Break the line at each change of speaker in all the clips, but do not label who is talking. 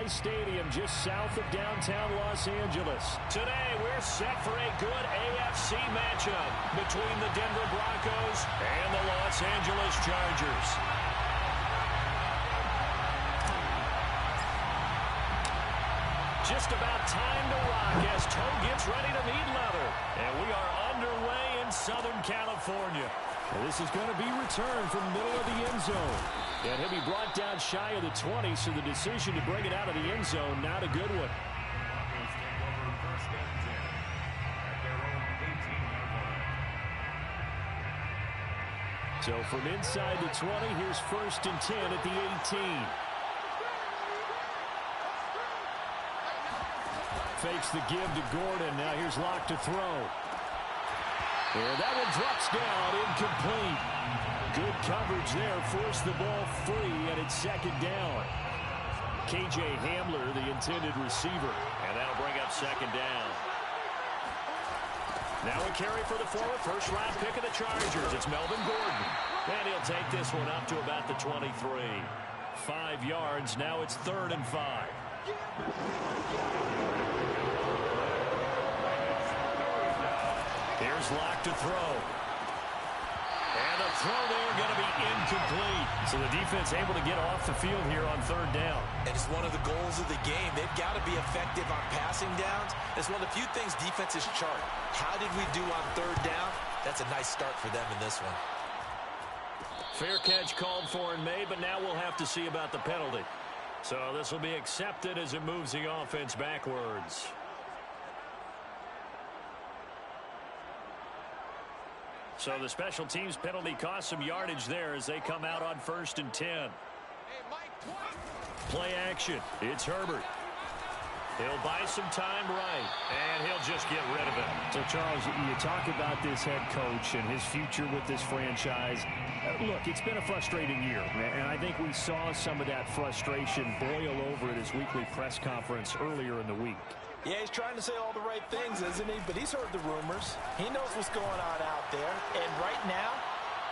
nice stadium just south of downtown Los Angeles. Today, we're set for a good AFC matchup between the Denver Broncos and the Los Angeles Chargers. Just about time to rock as toe gets ready to meet leather. And we are underway in Southern California. And this is going to be returned from the middle of the end zone. And he'll be brought down shy of the 20, so the decision to bring it out of the end zone, not a good one. So from inside the 20, here's 1st and 10 at the 18. Fakes the give to Gordon. Now here's Locke to throw. And that one drops down, incomplete. Good coverage there, forced the ball free, and it's 2nd down. K.J. Hamler, the intended receiver. And that'll bring up 2nd down. Now a carry for the former first-round pick of the Chargers. It's Melvin Gordon. And he'll take this one up to about the 23. 5 yards. Now it's 3rd and 5. Here's Locke to throw. And the throw there going to be incomplete. So the defense able to get off the field here on 3rd down.
And it's one of the goals of the game. They've got to be effective on passing downs. It's one of the few things defenses chart. How did we do on 3rd down? That's a nice start for them in this one.
Fair catch called for and made, but now we'll have to see about the penalty. So this will be accepted as it moves the offense backwards. So the special teams penalty cost some yardage there as they come out on 1st and 10. Play action. It's Herbert. He'll buy some time right, and he'll just get rid of it. So, Charles, you talk about this head coach and his future with this franchise. Look, it's been a frustrating year, and I think we saw some of that frustration boil over at his weekly press conference earlier in the week.
Yeah, he's trying to say all the right things, isn't he? But he's heard the rumors. He knows what's going on out there. And right now,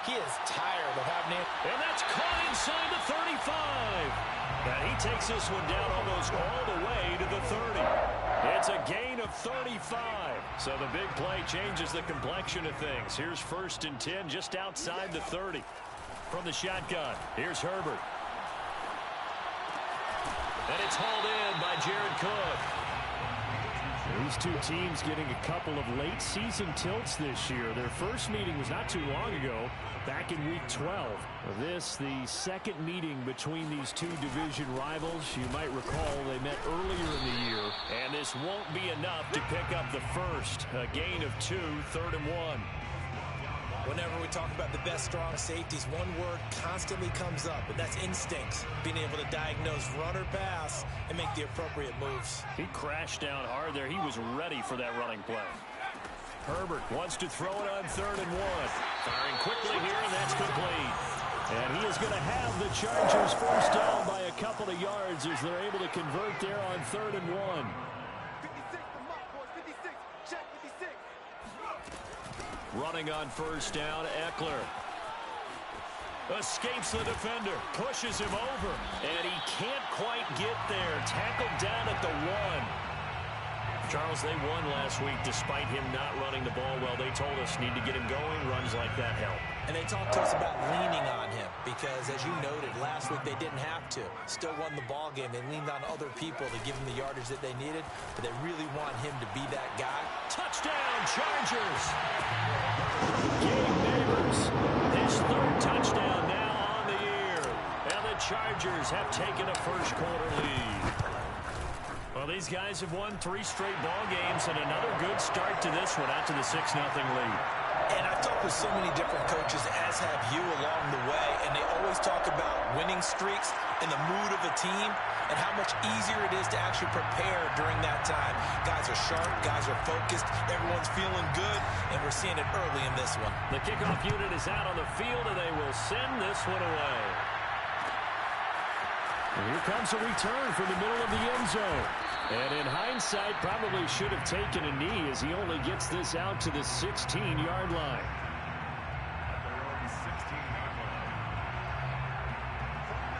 he is tired of having it.
And that's caught inside the 35. And he takes this one down almost all the way to the 30. It's a gain of 35. So the big play changes the complexion of things. Here's 1st and 10 just outside the 30. From the shotgun, here's Herbert. And it's hauled in by Jared Cook. These two teams getting a couple of late season tilts this year. Their first meeting was not too long ago, back in week 12. This, the 2nd meeting between these two division rivals. You might recall they met earlier in the year. And this won't be enough to pick up the first. A gain of 2, 3rd and 1.
Whenever we talk about the best strong safeties, one word constantly comes up, and that's instincts. Being able to diagnose run or pass and make the appropriate moves.
He crashed down hard there. He was ready for that running play. Herbert wants to throw it on 3rd and 1. Firing quickly here, and that's complete. And he is going to have the Chargers first down by a couple of yards as they're able to convert there on 3rd and 1. Running on 1st down, Eckler. Escapes the defender, pushes him over, and he can't quite get there. Tackled down at the 1. Charles, they won last week despite him not running the ball well. They told us need to get him going. Runs like that help.
And they talked to us about leaning on him because, as you noted, last week they didn't have to. Still won the ball game. They leaned on other people to give them the yardage that they needed, but they really want him to be that guy.
Touchdown, Chargers! Gabe Neighbors, his 3rd touchdown now on the year. And the Chargers have taken a first-quarter lead. Well, these guys have won 3 straight ball games and another good start to this one out to the 6-0 lead.
And I've talked with so many different coaches, as have you along the way, and they always talk about winning streaks and the mood of a team and how much easier it is to actually prepare during that time. Guys are sharp, guys are focused, everyone's feeling good, and we're seeing it early in this one.
The kickoff unit is out on the field, and they will send this one away. And here comes a return from the middle of the end zone. And in hindsight, probably should have taken a knee as he only gets this out to the 16-yard line.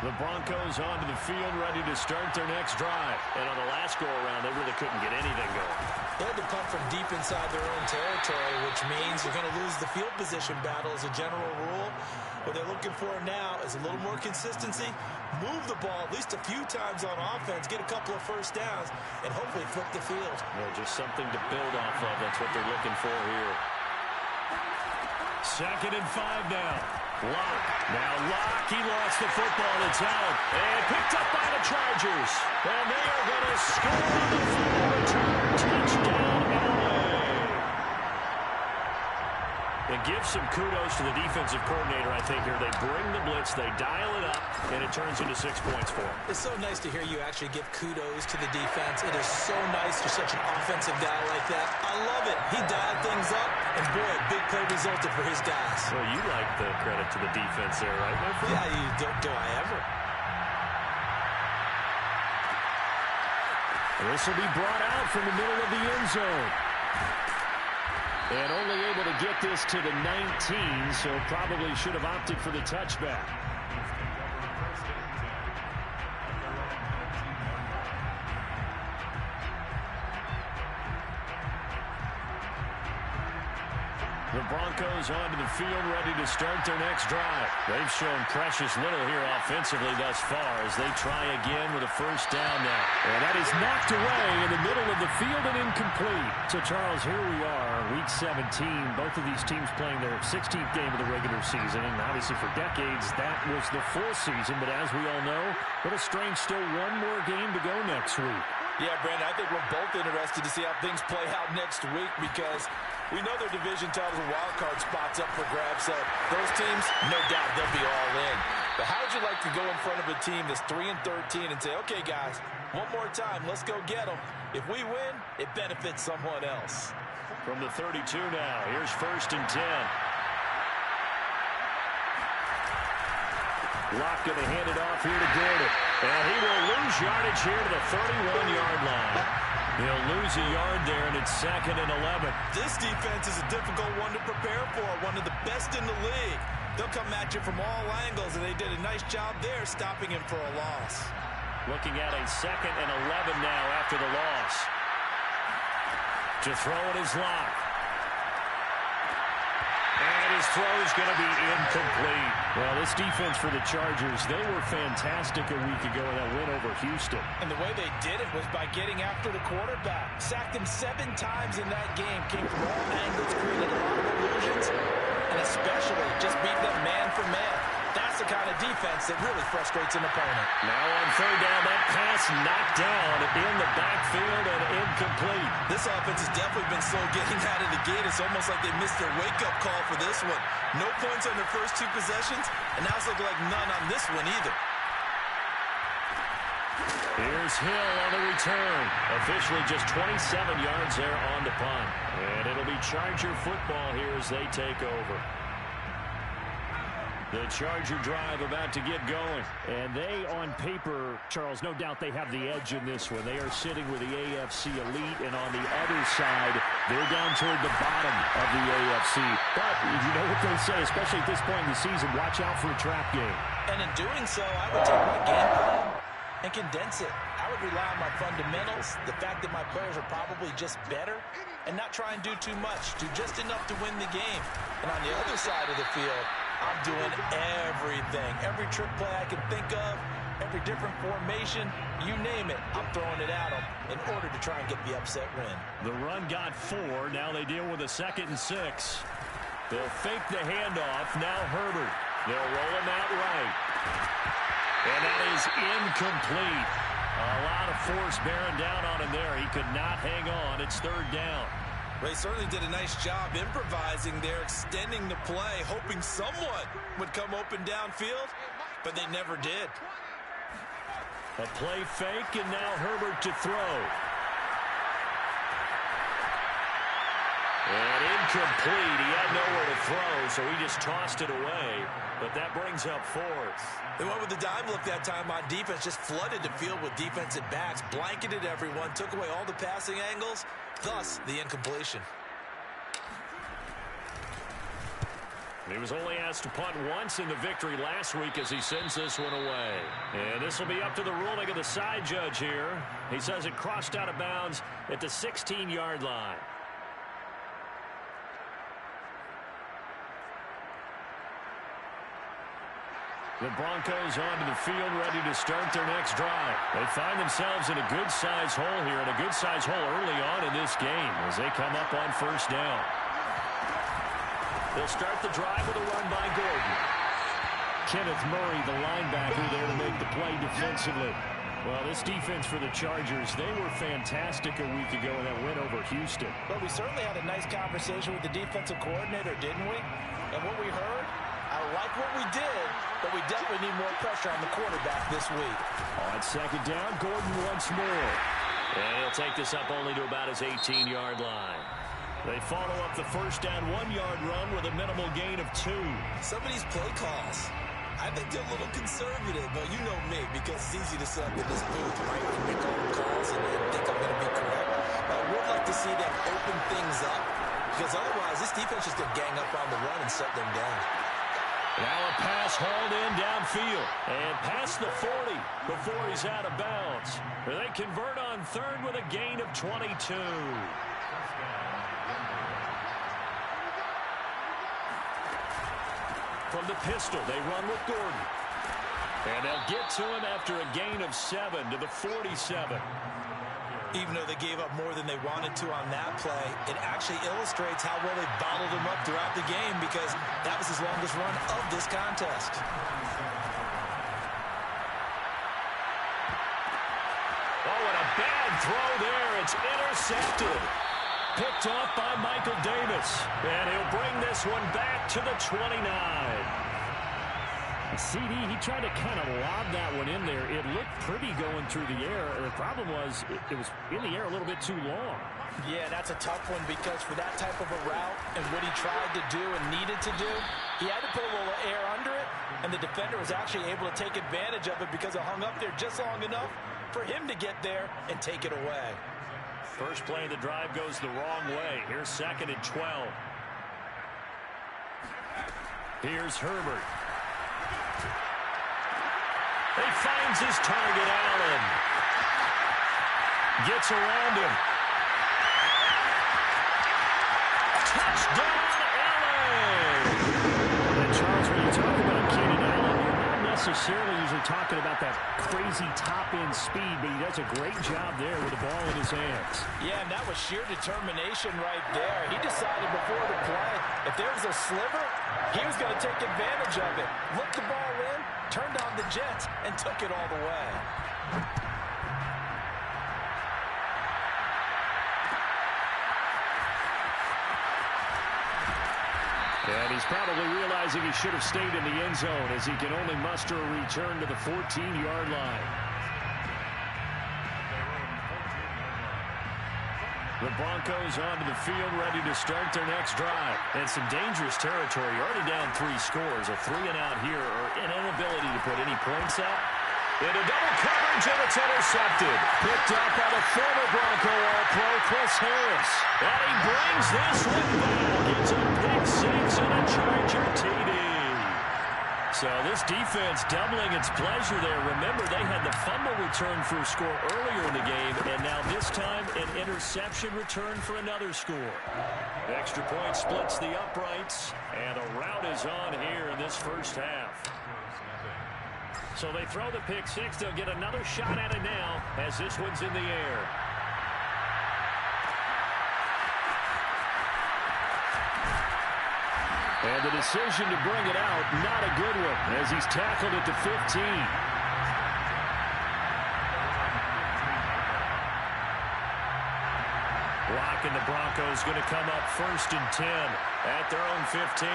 The Broncos onto the field, ready to start their next drive. And on the last go-around, they really couldn't get anything going.
They had to punt from deep inside their own territory, which means you're going to lose the field position battle as a general rule. What they're looking for now is a little more consistency, move the ball at least a few times on offense, get a couple of first downs, and hopefully flip the field.
Well, just something to build off of. That's what they're looking for here. 2nd and 5 now. Locke. Now Locke, he lost the football. It's out. And picked up by the Chargers. And they are going to score on the final return. Touchdown, LA. And give some kudos to the defensive coordinator, I think, here. They bring the blitz, they dial it up, and it turns into 6 points for them.
It's so nice to hear you actually give kudos to the defense. It is so nice you're such an offensive guy like that. I love it. He dialed things up, and boy, a big play resulted for his guys.
Well, you like the credit to the defense there, right, my friend?
Yeah, do I ever?
This will be brought out from the middle of the end zone. And only able to get this to the 19, so probably should have opted for the touchback. The Broncos onto the field, ready to start their next drive. They've shown precious little here offensively thus far as they try again with a first down now. And that is knocked away in the middle of the field and incomplete. So, Charles, here we are, Week 17. Both of these teams playing their 16th game of the regular season. And obviously for decades, that was the full season. But as we all know, what a strange still one more game to go next week.
Yeah, Brandon, I think we're both interested to see how things play out next week because we know their division titles and wild card spots up for grabs. So those teams, no doubt, they'll be all in. But how would you like to go in front of a team that's 3-13 and say, okay, guys, one more time, let's go get them. If we win, it benefits someone else.
From the 32 now, here's 1st and 10. Locke going to hand it off here to Gordon. And he will lose yardage here to the 31-yard line. He'll lose a yard there, and it's 2nd and 11.
This defense is a difficult one to prepare for, one of the best in the league. They'll come at you from all angles, and they did a nice job there stopping him for a loss.
Looking at a 2nd and 11 now after the loss. To throw it is Locke. And his throw is going to be incomplete. Well, this defense for the Chargers, they were fantastic a week ago in that win over Houston.
And the way they did it was by getting after the quarterback. Sacked him 7 times in that game. Came from all angles, created a lot of illusions, and especially just beat them man for man. That's the kind of defense that really frustrates an opponent.
Now on 3rd down, that pass knocked down in the backfield and incomplete.
This offense has definitely been slow getting out of the gate. It's almost like they missed their wake-up call for this one. No points on their first 2 possessions, and now it's looking like none on this one either.
Here's Hill on the return. Officially just 27 yards there on the punt. And it'll be Charger football here as they take over. The Charger drive about to get going. And they, on paper, Charles, no doubt they have the edge in this one. They are sitting with the AFC elite, and on the other side, they're down toward the bottom of the AFC. But you know what they say, especially at this point in the season, watch out for a trap game.
And in doing so, I would take my game plan and condense it. I would rely on my fundamentals, the fact that my players are probably just better, and not try and do too much, do just enough to win the game. And on the other side of the field, I'm doing everything. Every trick play I can think of, every different formation, you name it, I'm throwing it at them in order to try and get the upset win.
The run got 4. Now they deal with a 2nd and 6. They'll fake the handoff. Now Herbert. They'll roll him out right. And that is incomplete. A lot of force bearing down on him there. He could not hang on. It's 3rd down.
They certainly did a nice job improvising there, extending the play, hoping someone would come open downfield, but they never did.
A play fake, and now Herbert to throw. And incomplete. He had nowhere to throw, so he just tossed it away. But that brings up 4th.
They went with the dime look that time on defense, just flooded the field with defensive backs, blanketed everyone, took away all the passing angles, thus the incompletion.
He was only asked to punt once in the victory last week as he sends this one away. And this will be up to the ruling of the side judge here. He says it crossed out of bounds at the 16-yard line. The Broncos onto the field, ready to start their next drive. They find themselves in a good-sized hole here, and a good-sized hole early on in this game as they come up on first down. They'll start the drive with a run by Gordon. Kenneth Murray, the linebacker, there to make the play defensively. Well, this defense for the Chargers, they were fantastic a week ago in that win over Houston.
But we certainly had a nice conversation with the defensive coordinator, didn't we? And what we heard, I like what we did, but we definitely need more pressure on the quarterback this week.
On second down, Gordon once more. And he'll take this up only to about his 18-yard line. They follow up the first down 1-yard run with a minimal gain of 2.
Some of these play calls, I think they're a little conservative, but you know me, because it's easy to sit up in this booth, right, and make all the calls and think I'm going to be correct. But I would like to see them open things up, because otherwise this defense is going to gang up on the run and shut them down.
Now a pass hauled in downfield and past the 40 before he's out of bounds. They convert on third with a gain of 22. From the pistol, they run with Gordon. And they'll get to him after a gain of 7 to the 47.
Even though they gave up more than they wanted to on that play, it actually illustrates how well they bottled him up throughout the game, because that was his longest run of this contest.
Oh, and a bad throw there. It's intercepted. Picked off by Michael Davis. And he'll bring this one back to the 29. CD, he tried to kind of lob that one in there. It looked pretty going through the air. The problem was it was in the air a little bit too long.
Yeah, that's a tough one, because for that type of a route and what he tried to do and needed to do, he had to put a little air under it, and the defender was actually able to take advantage of it because it hung up there just long enough for him to get there and take it away.
First play of the drive goes the wrong way. Here's 2nd and 12. Here's Herbert. He finds his target, Allen. Gets around him. Touchdown, Allen! And Charles, when you talk about Keenan Allen, you're not necessarily usually talking about that crazy top-end speed, but he does a great job there with the ball in his hands.
Yeah, and that was sheer determination right there. He decided before the play, if there was a sliver, he was going to take advantage of it. Looked the ball in, turned on the jets, and took it all the way.
And he's probably realizing he should have stayed in the end zone, as he can only muster a return to the 14-yard line. The Broncos onto the field, ready to start their next drive. And some dangerous territory. Already down 3 scores. A 3-and-out here, or an inability to put any points up. Into double coverage, and it's intercepted. Picked up by the former Bronco All-Pro, Chris Harris. And he brings this one back. It's a pick-6 and a Charger TD. So this defense doubling its pleasure there. Remember, they had the fumble return for a score earlier in the game, and now this time an interception return for another score. Extra point splits the uprights, and a rout is on here in this first half. So they throw the pick-6. They'll get another shot at it now as this one's in the air. And the decision to bring it out, not a good one, as he's tackled at the 15. Locke and the Broncos going to come up 1st and 10 at their own 15.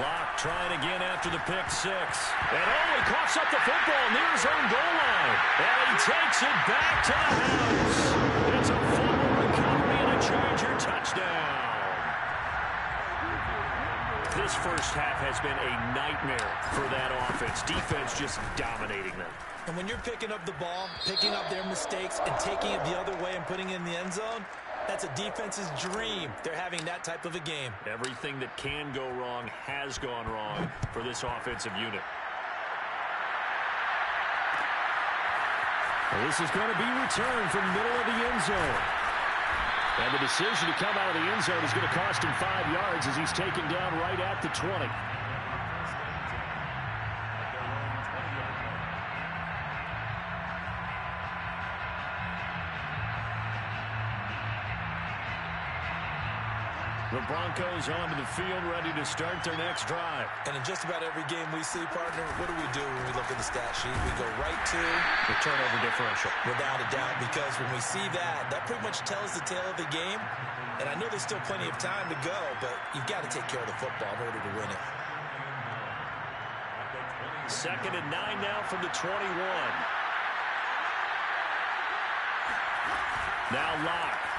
Locke trying again after the pick-6. And he coughs up the football near his own goal line. And he takes it back to the house. It's a fumble recovery and a Charger touchdown. This first half has been a nightmare for that offense. Defense just dominating them.
And when you're picking up the ball, picking up their mistakes, and taking it the other way and putting it in the end zone, That's a defense's dream. They're having that type of a game.
Everything that can go wrong has gone wrong for this offensive unit. Well, this is going to be returned from the middle of the end zone. And the decision to come out of the end zone is going to cost him 5 yards as he's taken down right at the 20. The Broncos onto the field, ready to start their next drive.
And in just about every game we see, partner, what do when we look at the stat sheet? We go right to
the turnover differential.
Without a doubt, because when we see that, that pretty much tells the tale of the game. And I know there's still plenty of time to go, but you've got to take care of the football in order to win it.
2nd and 9 now from the 21. Now Locke.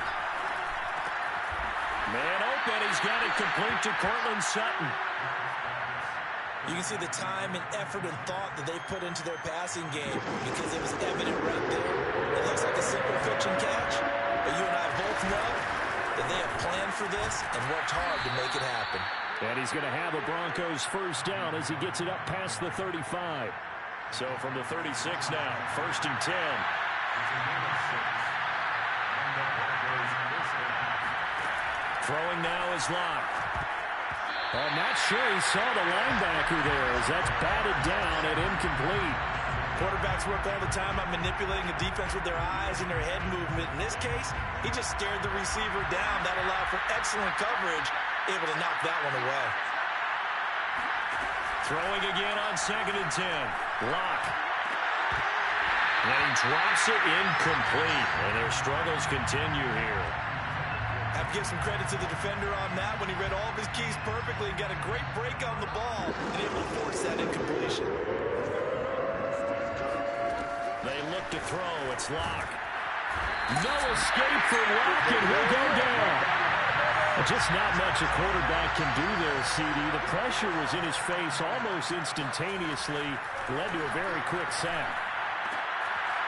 Man open, he's got it complete to Cortland Sutton.
You can see the time and effort and thought that they put into their passing game because it was evident right there. It looks like a simple pitch and catch, but you and I both know that they have planned for this and worked hard to make it happen.
And he's going to have a Broncos first down as he gets it up past the 35. So from the 36 now, 1st and 10. Throwing now is Locke. I'm not sure he saw the linebacker there as that's batted down and incomplete.
Quarterbacks work all the time on manipulating the defense with their eyes and their head movement. In this case, he just stared the receiver down. That allowed for excellent coverage, able to knock that one away.
Throwing again on 2nd and 10. Locke. And he drops it incomplete. And their struggles continue here.
I have to give some credit to the defender on that when he read all of his keys perfectly and got a great break on the ball and able to force that incompletion.
They look to throw. It's Locke. No escape for Locke, and he'll go down. Just not much a quarterback can do there, CD. The pressure was in his face almost instantaneously. Led to a very quick sack.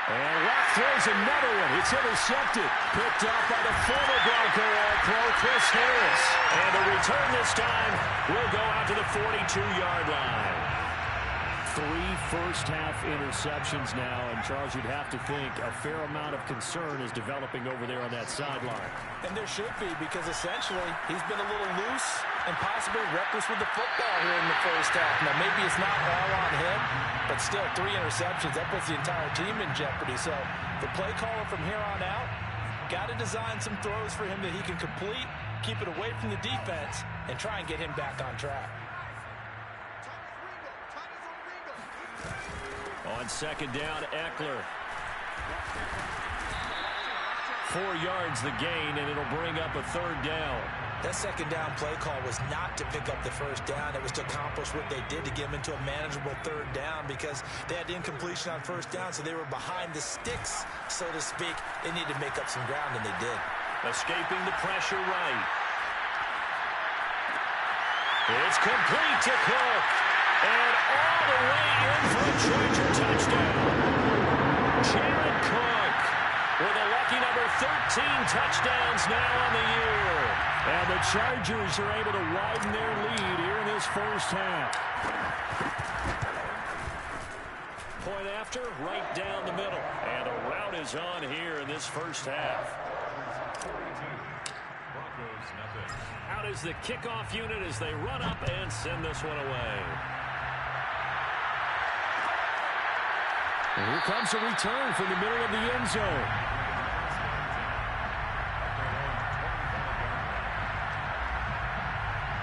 And Locke throws another one. It's intercepted. Picked up by the former Bronco All-Pro, Chris Harris. And the return this time will go out to the 42-yard line. 3 first-half interceptions now, and Charles, you'd have to think a fair amount of concern is developing over there on that sideline.
And there should be, because essentially he's been a little loose and possibly reckless with the football here in the first half. Now, maybe it's not all on him, but still 3 interceptions. That puts the entire team in jeopardy. So the play caller from here on out got to design some throws for him that he can complete, keep it away from the defense, and try and get him back on track.
On 2nd down, Eckler. 4 yards the gain, and it'll bring up a 3rd down.
That 2nd down play call was not to pick up the first down. It was to accomplish what they did to get them into a manageable 3rd down because they had incompletion on 1st down, so they were behind the sticks, so to speak. They needed to make up some ground, and they did.
Escaping the pressure right. It's complete to Cook. And all the way in for a Charger touchdown. Jared Cook with a lucky number 13 touchdowns now on the year. And the Chargers are able to widen their lead here in this first half. Point after, right down the middle. And the route is on here in this first half. Out is the kickoff unit as they run up and send this one away. And here comes a return from the middle of the end zone.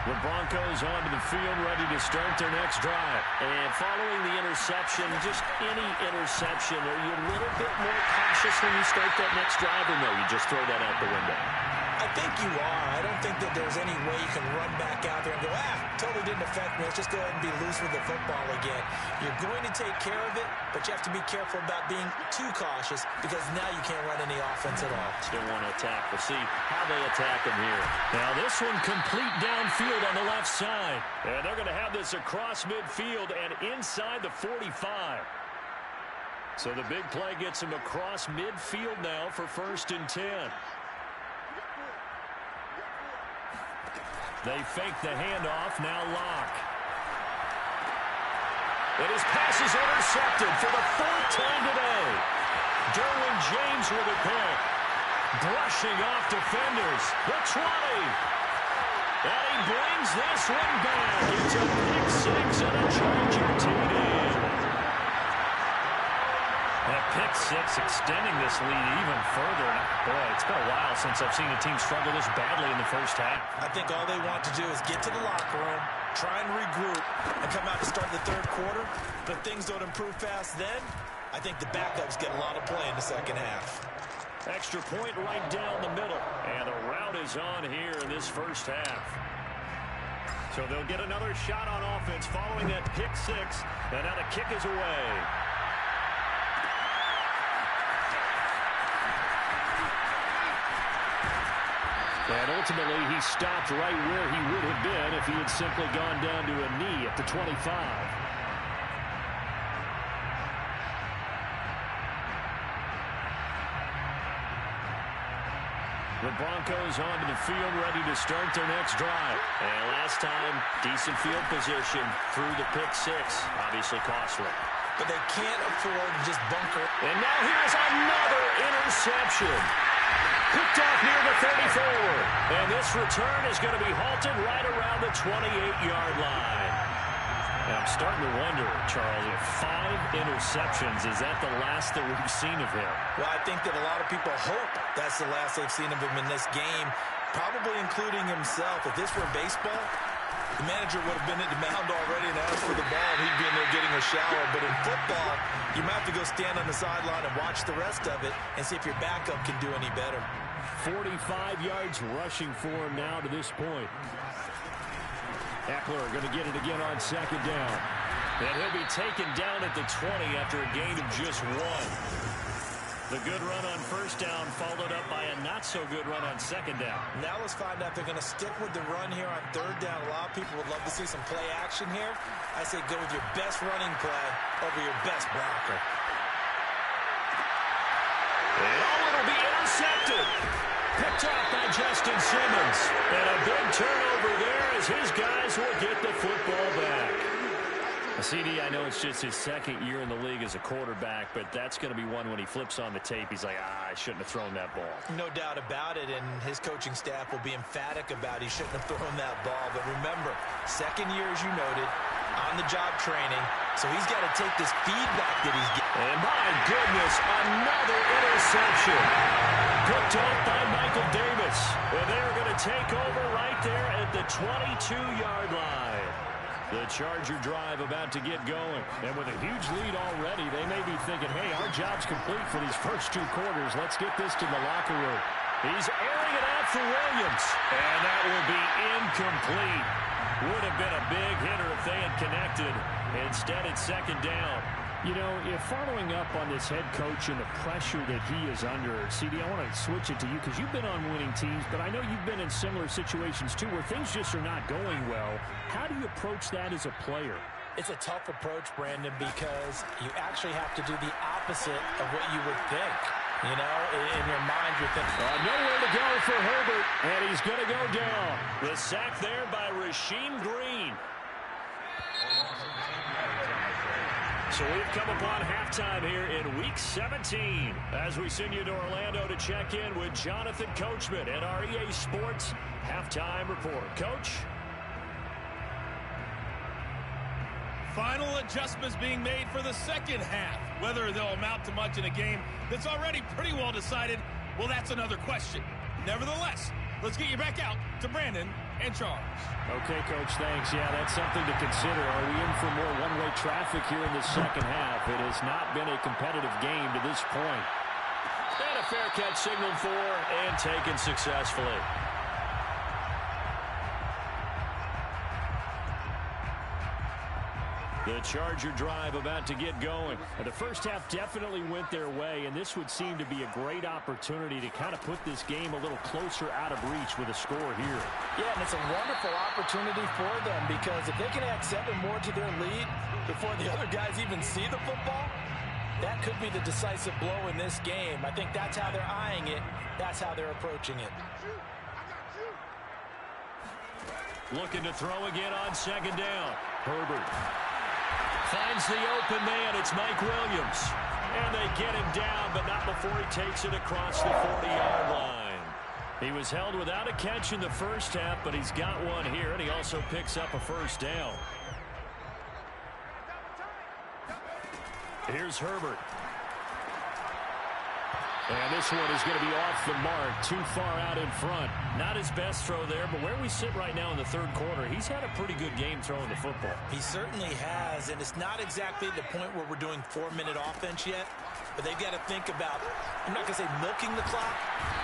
The Broncos onto the field, ready to start their next drive. And following the interception, just any interception, are you a little bit more cautious when you start that next drive, or no, you just throw that out the window?
I think you are. I don't think that there's any way you can run back out there and go, totally didn't affect me. Let's just go ahead and be loose with the football again. You're going to take care of it, but you have to be careful about being too cautious because now you can't run any offense at all.
Still want to attack. We'll see how they attack him here. Now this one complete downfield on the left side. And they're going to have this across midfield and inside the 45. So the big play gets him across midfield now for 1st and 10. They fake the handoff, now Lock. And his pass is intercepted for the 4th time today. Derwin James with a pick. Brushing off defenders. The 20. And he brings this one back. It's a pick 6 and a Charger TD. And a pick 6 extending this lead even further. Boy, it's been a while since I've seen a team struggle this badly in the first half.
I think all they want to do is get to the locker room, try and regroup, and come out to start the third quarter. But if things don't improve fast then, I think the backups get a lot of play in the second half.
Extra point right down the middle. And the route is on here in this first half. So they'll get another shot on offense following that pick 6. And now the kick is away. And ultimately, he stopped right where he would have been if he had simply gone down to a knee at the 25. The Broncos onto the field, ready to start their next drive. And last time, decent field position through the pick 6. Obviously costly.
But they can't afford to just bunker.
And now here's another interception. Picked off near the 34. And this return is going to be halted right around the 28-yard line. And I'm starting to wonder, Charles, if 5 interceptions, is that the last that we've seen of him?
Well, I think that a lot of people hope that's the last they've seen of him in this game, probably including himself. If this were baseball, the manager would have been at the mound already and asked for the ball, and he'd be in there getting a shower. But in football, you might have to go stand on the sideline and watch the rest of it and see if your backup can do any better.
45 yards rushing for him now to this point. Eckler going to get it again on second down. And he'll be taken down at the 20 after a gain of just 1. The good run on first down followed up by a not-so-good run on second down.
Now let's find out if they're going to stick with the run here on third down. A lot of people would love to see some play action here. I say go with your best running play over your best blocker.
And it'll be intercepted. Picked off by Justin Simmons. And a big turnover there as his guys will get the football back. CD, I know it's just his second year in the league as a quarterback, but that's going to be one when he flips on the tape. He's like, I shouldn't have thrown that ball.
No doubt about it, and his coaching staff will be emphatic about he shouldn't have thrown that ball. But remember, second year, as you noted, on-the-job training, so he's got to take this feedback that he's getting.
And my goodness, another interception. Picked up by Michael Davis. And they're going to take over right there at the 22-yard line. The Charger drive about to get going. And with a huge lead already, they may be thinking, hey, our job's complete for these first 2 quarters. Let's get this to the locker room. He's airing it out for Williams. And that will be incomplete. Would have been a big hitter if they had connected. Instead, it's second down. You know, if following up on this head coach and the pressure that he is under, CD, I want to switch it to you because you've been on winning teams, but I know you've been in similar situations too where things just are not going well. How do you approach that as a player?
It's a tough approach, Brandon, because you actually have to do the opposite of what you would think. You know, in your mind, you're thinking,
nowhere to go for Herbert, and he's going to go down. The sack there by Rasheem Green. So we've come upon halftime here in Week 17 as we send you to Orlando to check in with Jonathan Coachman at our EA Sports Halftime Report. Coach?
Final adjustments being made for the second half. Whether they'll amount to much in a game that's already pretty well decided, well, that's another question. Nevertheless, let's get you back out to Brandon and Charles.
Okay, Coach, thanks. Yeah, that's something to consider. Are we in for more one-way traffic here in the second half? It has not been a competitive game to this point. And a fair catch signaled for and taken successfully. The Charger drive about to get going. And the first half definitely went their way, and this would seem to be a great opportunity to kind of put this game a little closer out of reach with a score here.
Yeah, and it's a wonderful opportunity for them because if they can add 7 more to their lead before the other guys even see the football, that could be the decisive blow in this game. I think that's how they're eyeing it. That's how they're approaching it.
Looking to throw again on second down. Herbert finds the open man. It's Mike Williams. And they get him down, but not before he takes it across the 40-yard line. He was held without a catch in the first half, but he's got one here, and he also picks up a first down. Here's Herbert. And this one is going to be off the mark, too far out in front. Not his best throw there, but where we sit right now in the third quarter, he's had a pretty good game throwing the football.
He certainly has, and it's not exactly the point where we're doing 4-minute offense yet, but they've got to think about, I'm not going to say milking the clock.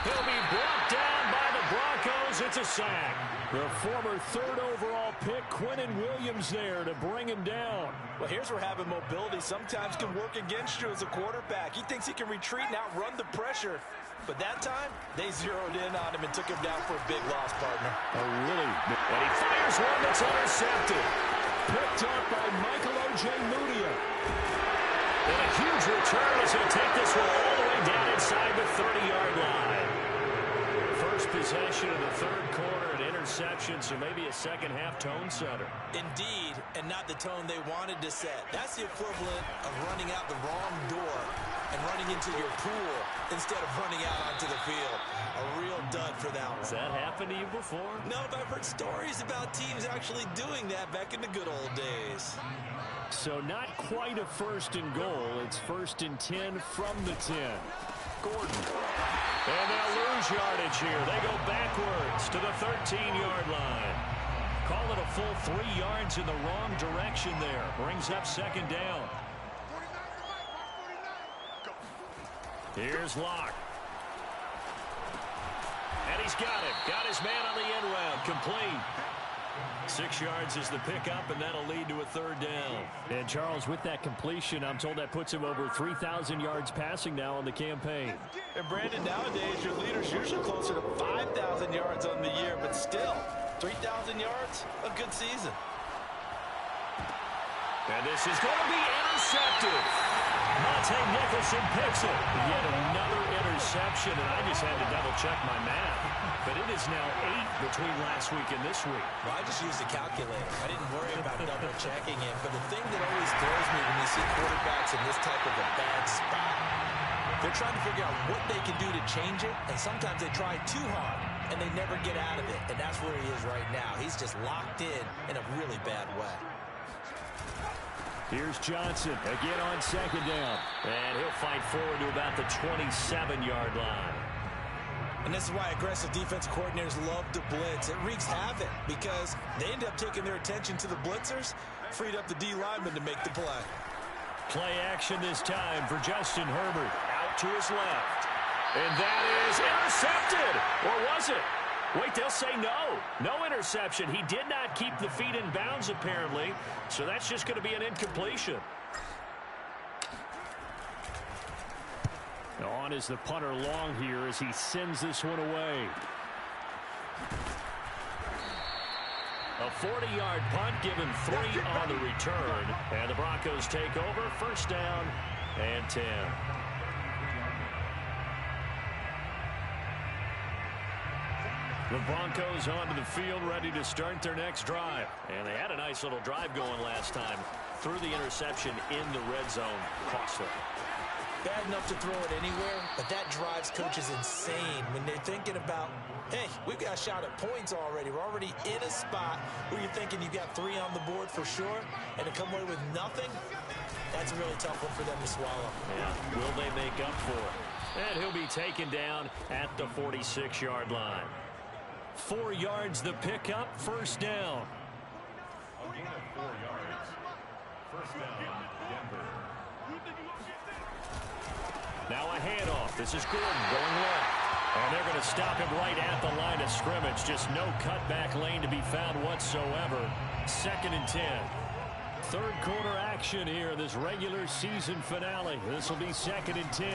He'll be brought down by the Broncos. It's a sack. The former third overall pick, Quinnen Williams, there to bring him down.
Well, here's where having mobility sometimes can work against you as a quarterback. He thinks he can retreat and outrun the pressure. But that time, they zeroed in on him and took him down for a big loss, partner.
Oh, really? And he fires one that's intercepted. Picked up by Michael O.J. Mudia. And a huge return as he'll take this one all the way down inside the 30-yard line. First possession of the third quarter, an interception, so maybe a second-half tone setter.
Indeed, and not the tone they wanted to set. That's the equivalent of running out the wrong door and running into your pool instead of running out onto the field. A real dud for that one.
Has that happened to you before?
No, but I've heard stories about teams actually doing that back in the good old days.
So not quite a first and goal. It's first and 10 from the 10. Gordon. And they'll lose yardage here. They go backwards to the 13-yard line. Call it a full 3 yards in the wrong direction there. Brings up second down. Here's Locke. And he's got it. Got his man on the end round. Complete. 6 yards is the pickup, and that'll lead to a third down. And, Charles, with that completion, I'm told that puts him over 3,000 yards passing now on the campaign.
And, Brandon, nowadays your leader's usually closer to 5,000 yards on the year, but still, 3,000 yards, a good season.
And this is going to be intercepted. Monte Nicholson picks it. Yet another interception, and I just had to double-check my math. But it is now 8 between last week and this week.
Well, I just used a calculator. I didn't worry about double-checking it. But the thing that always throws me when you see quarterbacks in this type of a bad spot, they're trying to figure out what they can do to change it, and sometimes they try too hard, and they never get out of it. And that's where he is right now. He's just locked in a really bad way.
Here's Johnson again on second down. And he'll fight forward to about the 27-yard line.
And this is why aggressive defense coordinators love to blitz. It wreaks havoc because they end up taking their attention to the blitzers, freed up the D lineman to make the play.
Play action this time for Justin Herbert. Out to his left. And that is intercepted. Or was it? Wait, they'll say no. No interception. He did not keep the feet in bounds, apparently. So that's just going to be an incompletion. On is the punter long here as he sends this one away. A 40-yard punt, given 3 on the return. And the Broncos take over. First down and 10. The Broncos onto the field, ready to start their next drive. And they had a nice little drive going last time. Threw the interception in the red zone. Costly.
Bad enough to throw it anywhere, but that drives coaches insane when they're thinking about, hey, we've got a shot at points already. We're already in a spot where you're thinking you've got 3 on the board for sure, and to come away with nothing, that's a really tough one for them to swallow.
Yeah, will they make up for it? And he'll be taken down at the 46-yard line. 4 yards the pickup, first down.
A gain of 4 yards. First down, Denver.
Now a handoff. This is Gordon going left. And they're going to stop him right at the line of scrimmage. Just no cutback lane to be found whatsoever. Second and 10. Third quarter action here, this regular season finale. This will be second and 10.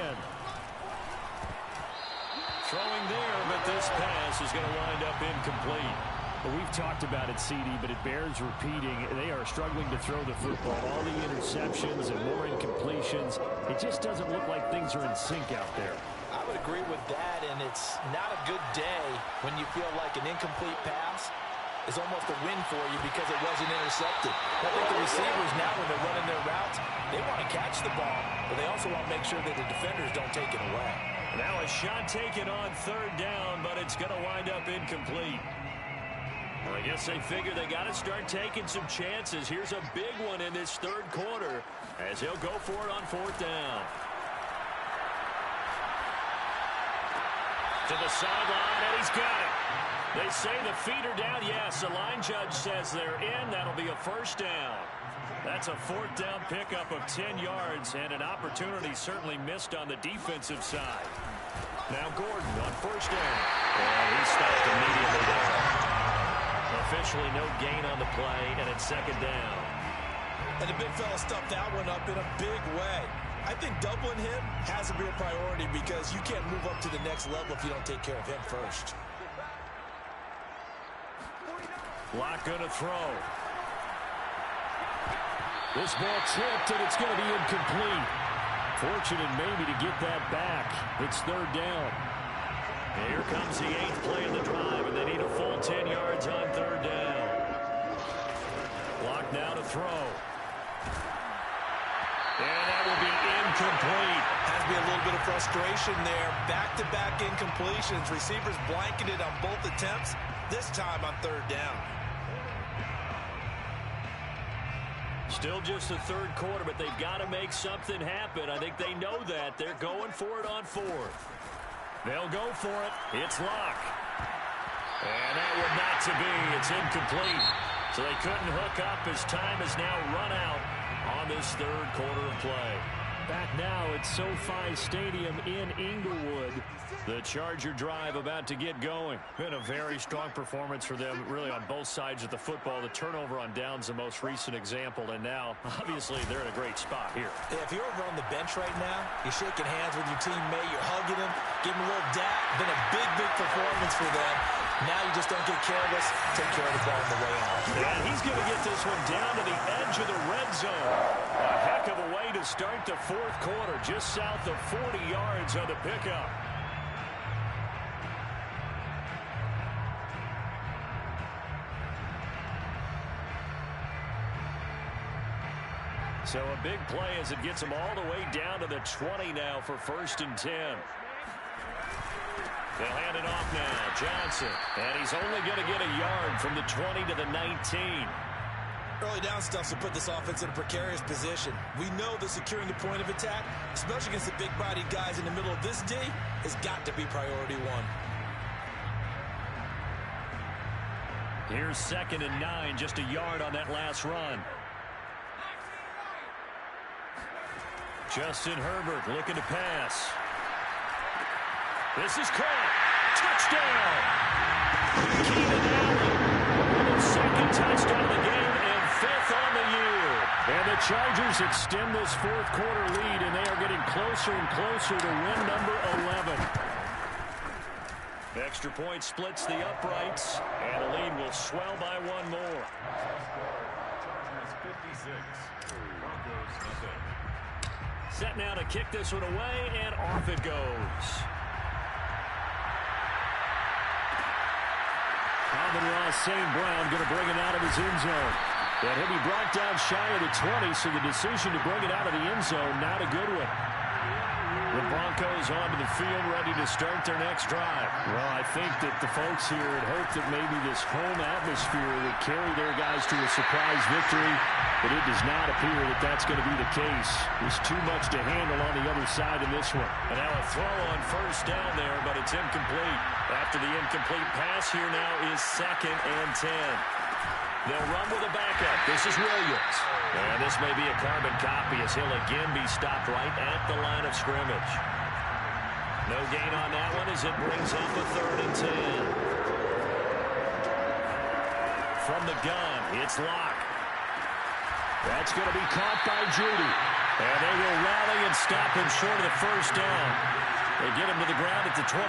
Throwing there, but this pass is going to wind up incomplete. Well, we've talked about it, CD, but it bears repeating. They are struggling to throw the football. All the interceptions and more incompletions. It just doesn't look like things are in sync out there.
I would agree with that, and it's not a good day when you feel like an incomplete pass
is almost a win for you because it wasn't intercepted. I think the receivers now, when they're running their routes, they want to catch the ball, but they also want to make sure that the defenders don't take it away.
Now a shot taken on third down, but it's going to wind up incomplete. Well, I guess they figure they got to start taking some chances. Here's a big one in this third quarter as he'll go for it on fourth down. To the sideline, and he's got it. They say the feet are down. Yes, the line judge says they're in. That'll be a first down. That's a fourth down pickup of 10 yards, and an opportunity certainly missed on the defensive side. Now Gordon on first down. And he stopped immediately there. Officially no gain on the play, and it's second down.
And the big fella stuffed that one up in a big way. I think doubling him has to be a priority because you can't move up to the next level if you don't take care of him first.
Lock going to throw. This ball tipped, and it's going to be incomplete. Fortunate maybe to get that back. It's third down. And here comes the 8th play of the drive, and they need a full 10 yards on third down. Lock now to throw. And that will be incomplete.
Has to be a little bit of frustration there. Back-to-back incompletions. Receivers blanketed on both attempts, this time on third down.
Still just the third quarter, but they've got to make something happen. I think they know that. They're going for it on fourth. They'll go for it. It's Lock. And that one not to be. It's incomplete. So they couldn't hook up as time has now run out on this third quarter of play. Back now at SoFi Stadium in Inglewood. The Charger drive about to get going. Been a very strong performance for them, really, on both sides of the football. The turnover on downs, the most recent example, and now, obviously, they're in a great spot here.
If you're over on the bench right now, you're shaking hands with your teammate, you're hugging him, giving him a little dap. Been a big, big performance for them. Now you just don't get careless. Take care of the ball on the way out.
And he's going to get this one down to the edge of the red zone. A heck of a way to start the fourth quarter, just south of 40 yards on the pickup. So a big play as it gets them all the way down to the 20 now for 1st and 10. They'll hand it off now. Johnson. And he's only going to get a yard from the 20 to the 19.
Early down stuff to put this offense in a precarious position. We know that securing the point of attack, especially against the big-bodied guys in the middle of this D, has got to be priority one.
Here's 2nd and 9, just a yard on that last run. Justin Herbert looking to pass. This is caught. Touchdown! Keenan Allen with his 2nd touchdown of the game and 5th on the year. And the Chargers extend this fourth quarter lead, and they are getting closer and closer to win number 11. The extra point splits the uprights, and the lead will swell by one more.
56. Broncos, nothing.
Set now to kick this one away, and off it goes. Amon-Ra St. Brown going to bring it out of his end zone. And he'll be brought down shy of the 20, so the decision to bring it out of the end zone, not a good one. The Broncos onto the field, ready to start their next drive. Well, I think that the folks here had hoped that maybe this home atmosphere would carry their guys to a surprise victory, but it does not appear that that's going to be the case. There's too much to handle on the other side in this one. And now a throw on first down there, but it's incomplete. After the incomplete pass, here now is 2nd and 10. They'll run with a backup. This is Williams. And this may be a carbon copy as he'll again be stopped right at the line of scrimmage. No gain on that one as it brings up a 3rd and 10. From the gun, it's Lock. That's going to be caught by Judy. And they will rally and stop him short of the first down. They get him to the ground at the 26.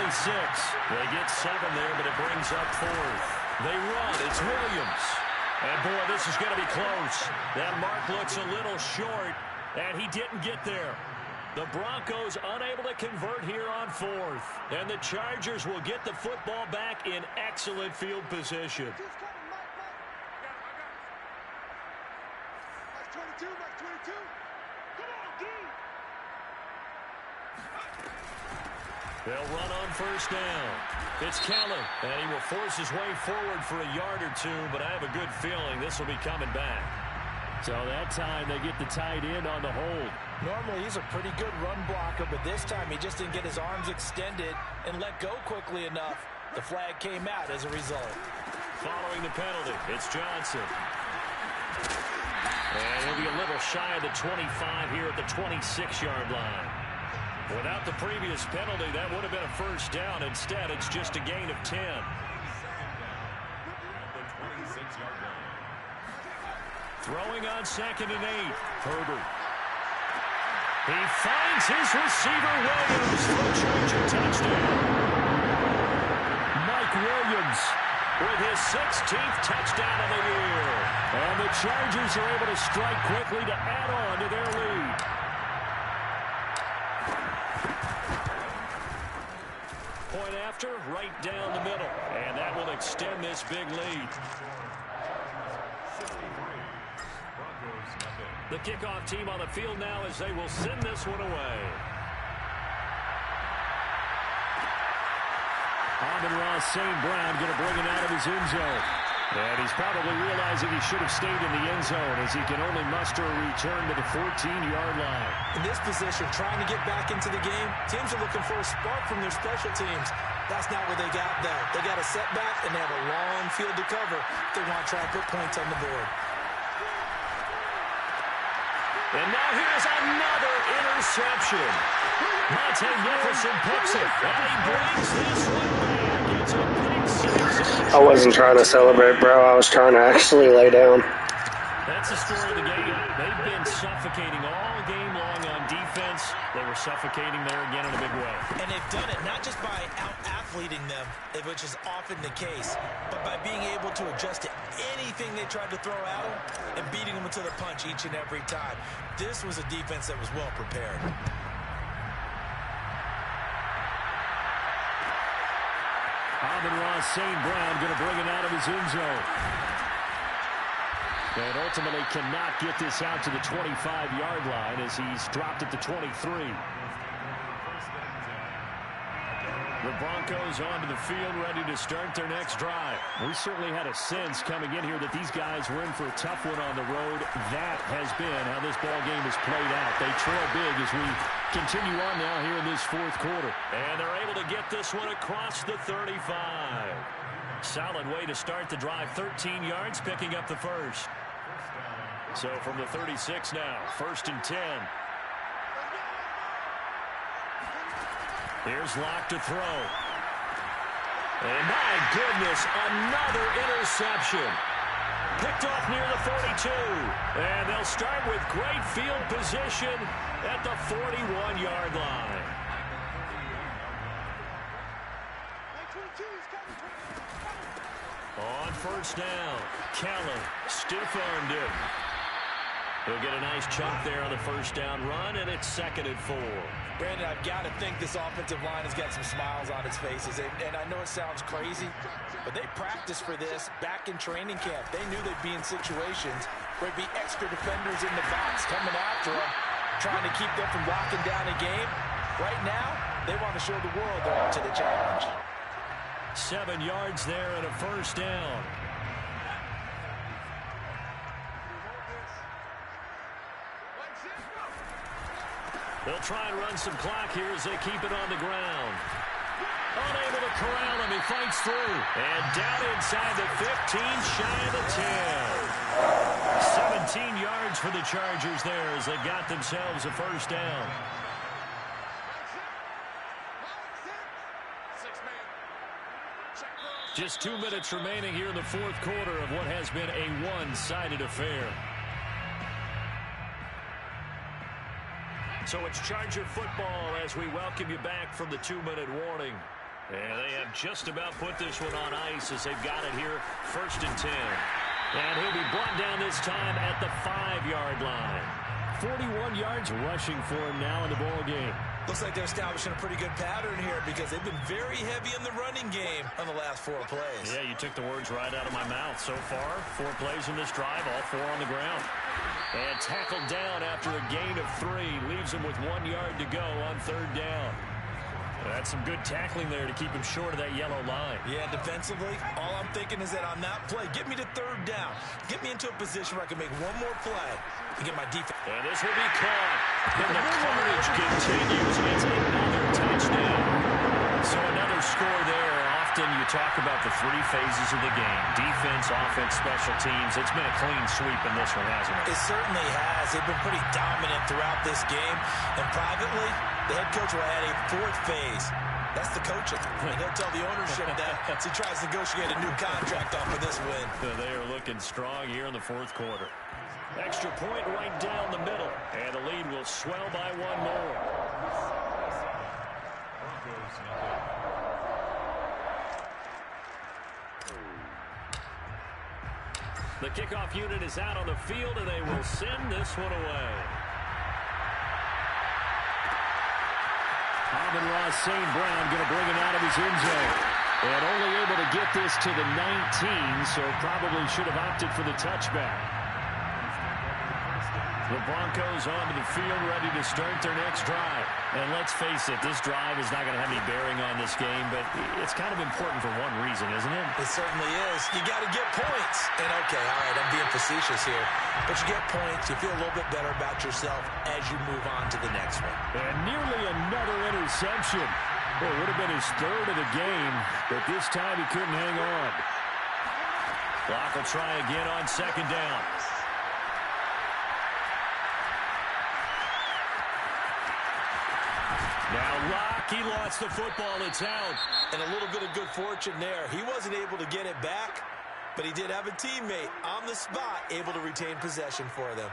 They get 7 there, but it brings up 4th. They run. It's Williams. And, boy, this is going to be close. That mark looks a little short, and he didn't get there. The Broncos unable to convert here on 4th. And the Chargers will get the football back in excellent field position. They'll run on first down. It's Kelly, and he will force his way forward for a yard or two, but I have a good feeling this will be coming back. So that time they get the tight end on the hold.
Normally he's a pretty good run blocker, but this time he just didn't get his arms extended and let go quickly enough. The flag came out as a result.
Following the penalty, it's Johnson. And he'll be a little shy of the 25 here at the 26-yard line. Without the previous penalty, that would have been a first down. Instead, it's just a gain of 10. Throwing on 2nd and 8. Herbert. He finds his receiver, Williams, for a Charger touchdown. Mike Williams with his 16th touchdown of the year. And the Chargers are able to strike quickly to add on to their lead. Point after, right down the middle. And that will extend this big lead. The kickoff team on the field now as they will send this one away. Amon-Ra St. Brown going to bring it out of his end zone. And he's probably realizing he should have stayed in the end zone as he can only muster a return to the 14-yard line.
In this position, trying to get back into the game, teams are looking for a spark from their special teams. That's not what they got, though. They got a setback, and they have a long field to cover if they want to try and put points on the board.
And now here's another interception. Monte Nicholson picks it. And he brings this one back. It's a big six.
I wasn't trying to celebrate, bro. I was trying to actually lay down.
That's the story of the game. They've been suffocating all game long on defense. They were suffocating there again in a big way.
And they've done it not just by out-athleting them, which is often the case, but by being able to adjust to anything they tried to throw at them and beating them to the punch each and every time. This was a defense that was well prepared.
Amon-Ra St. Brown going to bring it out of his end zone. And ultimately cannot get this out to the 25-yard line as he's dropped at the 23. The Broncos onto the field ready to start their next drive. We certainly had a sense coming in here that these guys were in for a tough one on the road. That has been how this ball game has played out. They trail big as we continue on now here in this fourth quarter. And they're able to get this one across the 35. Solid way to start the drive. 13 yards, picking up the first. So from the 36 now, 1st and 10. Here's Locke to throw. And my goodness, another interception. Picked off near the 42. And they'll start with great field position at the 41-yard line. On first down, Kelly stiff-armed him. He'll get a nice chunk there on the first down run, and it's 2nd and 4.
Brandon, I've got to think this offensive line has got some smiles on its faces. And I know it sounds crazy, but they practiced for this back in training camp. They knew they'd be in situations where there'd be extra defenders in the box coming after them, trying to keep them from locking down a game. Right now, they want to show the world they're up to the challenge.
7 yards there and a first down. They'll try and run some clock here as they keep it on the ground. Unable to corral him. He fights through. And down inside the 15, shy of the 10. 17 yards for the Chargers there as they got themselves a first down. Just 2 minutes remaining here in the fourth quarter of what has been a one-sided affair. So it's Charger football as we welcome you back from the 2-minute warning. And they have just about put this one on ice as they've got it here, 1st and 10. And he'll be brought down this time at the 5-yard line. 41 yards rushing for him now in the ball game.
Looks like they're establishing a pretty good pattern here because they've been very heavy in the running game on the last 4 plays.
Yeah, you took the words right out of my mouth. So far, 4 plays in this drive, all 4 on the ground. And tackled down after a gain of 3. Leaves him with 1 yard to go on 3rd down. That's some good tackling there to keep him short of that yellow line.
Yeah, defensively, all I'm thinking is that on that play, get me to 3rd down. Get me into a position where I can make one more play and get my defense.
And this will be caught. And the carnage continues. And it's another touchdown. So another score there. Often you talk about the 3 phases of the game. Defense, offense, special teams. It's been a clean sweep in this one, hasn't it?
It certainly has. They've been pretty dominant throughout this game. And privately, the head coach will add a 4th phase. That's the coaching. And he'll tell the ownership that as he tries to negotiate a new contract off of this win.
They are looking strong here in the 4th quarter. Extra point right down the middle. And the lead will swell by 1 more. The kickoff unit is out on the field, and they will send this one away. Amon-Ra St. Brown going to bring it out of his end zone. And only able to get this to the 19, so probably should have opted for the touchback. The Broncos onto the field, ready to start their next drive. And let's face it, this drive is not going to have any bearing on this game, but it's kind of important for one reason, isn't it?
It certainly is. You got to get points. And okay, all right, I'm being facetious here. But you get points, you feel a little bit better about yourself as you move on to the next one.
And nearly another interception. Well, it would have been his 3rd of the game, but this time he couldn't hang on. Clock will try again on 2nd down. Now Locke, he lost the football. It's out.
And a little bit of good fortune there. He wasn't able to get it back, but he did have a teammate on the spot able to retain possession for them.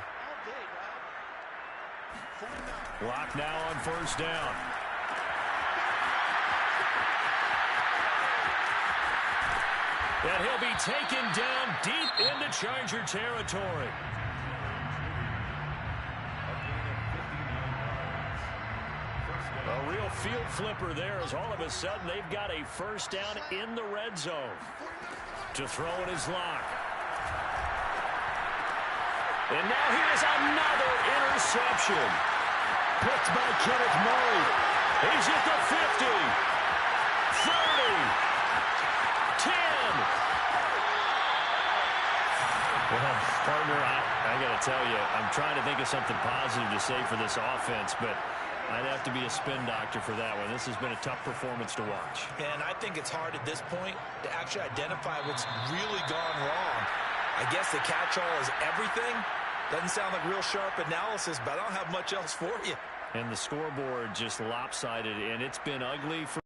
Locke now on 1st down. And he'll be taken down deep into Charger territory. A real field flipper there as all of a sudden they've got a 1st down in the red zone. To throw it is Locke. And now here's another interception. Picked by Kenneth Murray. He's at the 50. 30. 10. Well, partner, I got to tell you, I'm trying to think of something positive to say for this offense, but I'd have to be a spin doctor for that one. This has been a tough performance to watch.
And I think it's hard at this point to actually identify what's really gone wrong. I guess the catch-all is everything. Doesn't sound like real sharp analysis, but I don't have much else for you.
And the scoreboard just lopsided, and it's been ugly for